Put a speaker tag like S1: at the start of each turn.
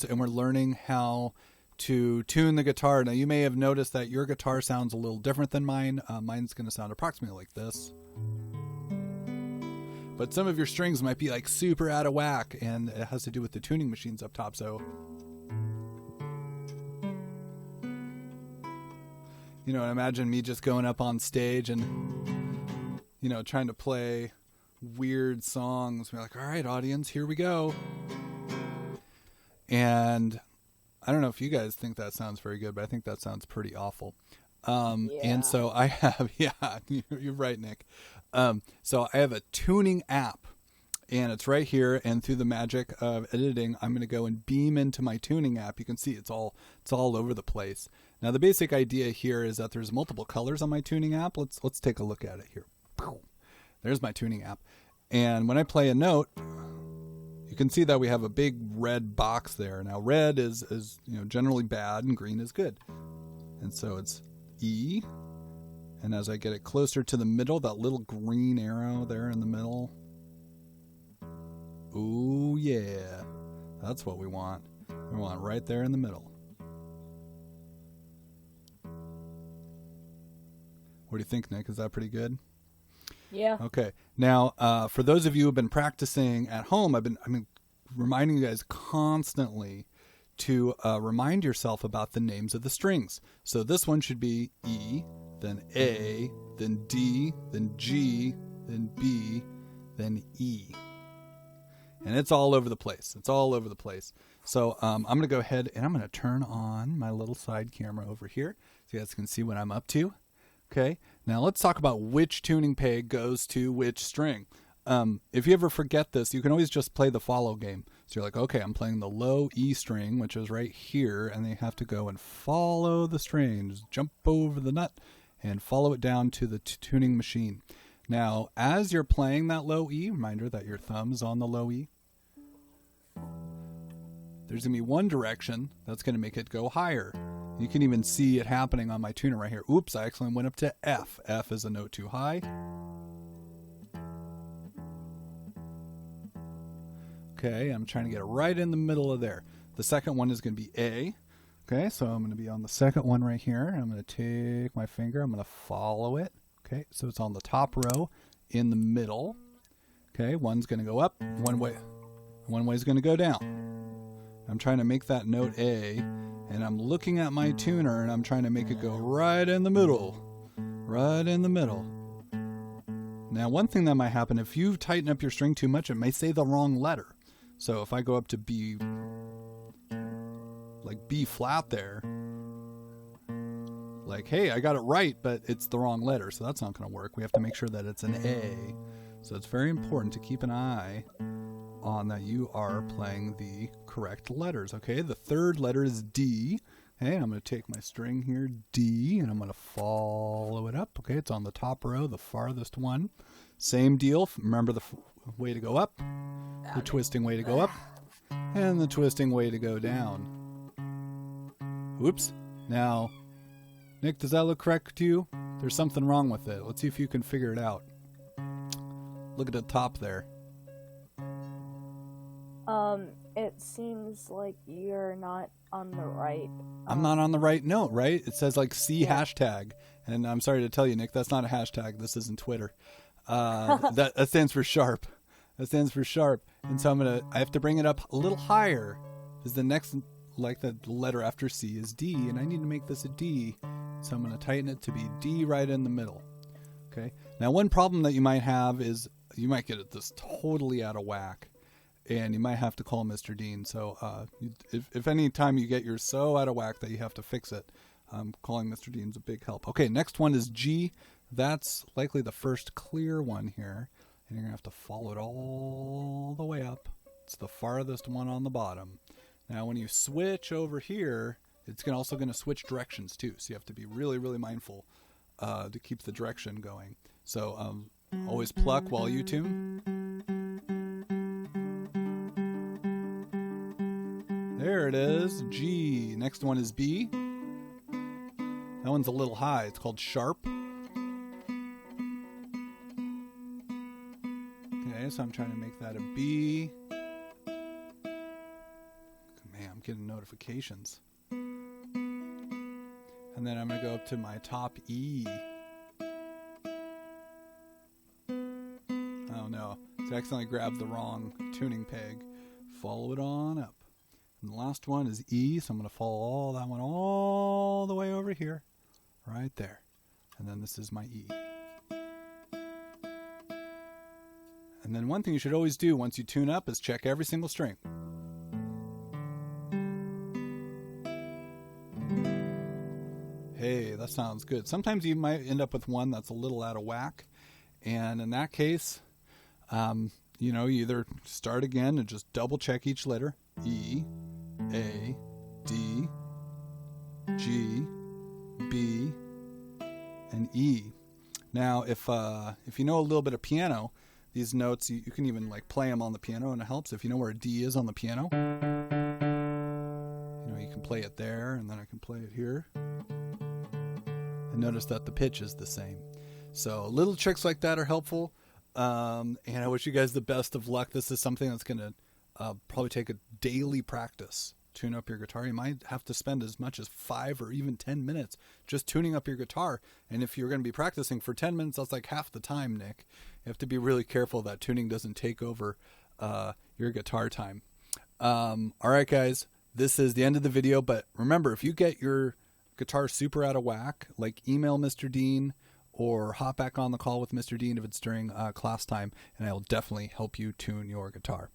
S1: and we're learning how to tune the guitar. Now, you may have noticed that your guitar sounds a little different than mine. Mine's going to sound approximately like this. But some of your strings might be like super out of whack, and it has to do with the tuning machines up top. So, you know, imagine me just going up on stage and, you know, trying to play weird songs. We're like, all right, audience, here we go. And I don't know if you guys think that sounds very good, but I think that sounds pretty awful. And so I have, you're right, Nick. So I have a tuning app, and it's right here. And through the magic of editing, I'm going to go and beam into my tuning app. You can see it's all over the place. Now, the basic idea here is that there's multiple colors on my tuning app. Let's take a look at it here. There's my tuning app. And when I play a note, you can see that we have a big red box there. Now, red is you know, generally bad, and green is good. And so it's E. And as I get it closer to the middle, that little green arrow there in the middle. Ooh, yeah. That's what we want. We want right there in the middle. What do you think, Nick? Is that pretty good?
S2: Yeah.
S1: Okay. Now, for those of you who have been practicing at home, I've been reminding you guys constantly to remind yourself about the names of the strings. So this one should be E, then A, then D, then G, then B, then E. And it's all over the place. It's all over the place. So I'm going to go ahead and I'm going to turn on my little side camera over here so you guys can see what I'm up to. Okay, now let's talk about which tuning peg goes to which string. If you ever forget this, you can always just play the follow game. So you're like, okay, I'm playing the low E string, which is right here, and then you have to go and follow the string. Just jump over the nut and follow it down to the tuning machine. Now, as you're playing that low E, reminder that your thumb's on the low E, there's going to be one direction that's going to make it go higher. You can even see it happening on my tuner right here. Oops, I actually went up to F. F is a note too high. Okay, I'm trying to get it right in the middle of there. The second one is going to be A. Okay, so I'm going to be on the second one right here. I'm going to take my finger. I'm going to follow it. Okay, so it's on the top row in the middle. Okay, one's going to go up. One way is going to go down. I'm trying to make that note A, and I'm looking at my tuner, and I'm trying to make it go right in the middle. Right in the middle. Now, one thing that might happen, if you tighten up your string too much, it may say the wrong letter. So if I go up to B, like B flat there, like, hey, I got it right, but it's the wrong letter, so that's not going to work. We have to make sure that it's an A. So it's very important to keep an eye on that you are playing the correct letters. Okay, the third letter is D. Okay, I'm going to take my string here, D, and I'm going to follow it up. Okay, it's on the top row, the farthest one. Same deal. Remember the way to go up, the twisting way to go up, and the twisting way to go down. Oops. Now, Nick, does that look correct to you? There's something wrong with it. Let's see if you can figure it out. Look at the top there.
S2: It seems like you're not on the right.
S1: I'm not on the right note, right? It says like C hashtag. And I'm sorry to tell you, Nick, that's not a hashtag. This isn't Twitter. That stands for sharp. That stands for sharp. And so I have to bring it up a little higher. Because the next, like the letter after C is D, and I need to make this a D. So I'm going to tighten it to be D right in the middle. Okay. Now, one problem that you might have is you might get this totally out of whack. And you might have to call Mr. Dean. So if any time you get yours so out of whack that you have to fix it, calling Mr. Dean's a big help. Okay, next one is G. That's likely the first clear one here. And you're going to have to follow it all the way up. It's the farthest one on the bottom. Now, when you switch over here, it's also going to switch directions too. So you have to be really, really mindful to keep the direction going. So always pluck while you tune. There it is, G. Next one is B. That one's a little high. It's called sharp. Okay, so I'm trying to make that a B. Man, I'm getting notifications. And then I'm going to go up to my top E. Oh no, I accidentally grabbed the wrong tuning peg. Follow it on up. And the last one is E, so I'm going to follow all that one all the way over here. Right there. And then this is my E. And then one thing you should always do once you tune up is check every single string. Hey, that sounds good. Sometimes you might end up with one that's a little out of whack. And in that case, you either start again and just double check each letter. E, A, D, G, B, and E. Now, if you know a little bit of piano, these notes, you can even like play them on the piano, and it helps if you know where a D is on the piano. You can play it there, and then I can play it here. And notice that the pitch is the same. So little tricks like that are helpful. And I wish you guys the best of luck. This is something that's going to probably take a daily practice. Tune up your guitar. You might have to spend as much as 5 or even 10 minutes just tuning up your guitar. And if you're going to be practicing for 10 minutes, that's like half the time, Nick. You have to be really careful that tuning doesn't take over your guitar time. All right, guys, this is the end of the video. But remember, if you get your guitar super out of whack, like email Mr. Dean or hop back on the call with Mr. Dean if it's during class time, and I will definitely help you tune your guitar.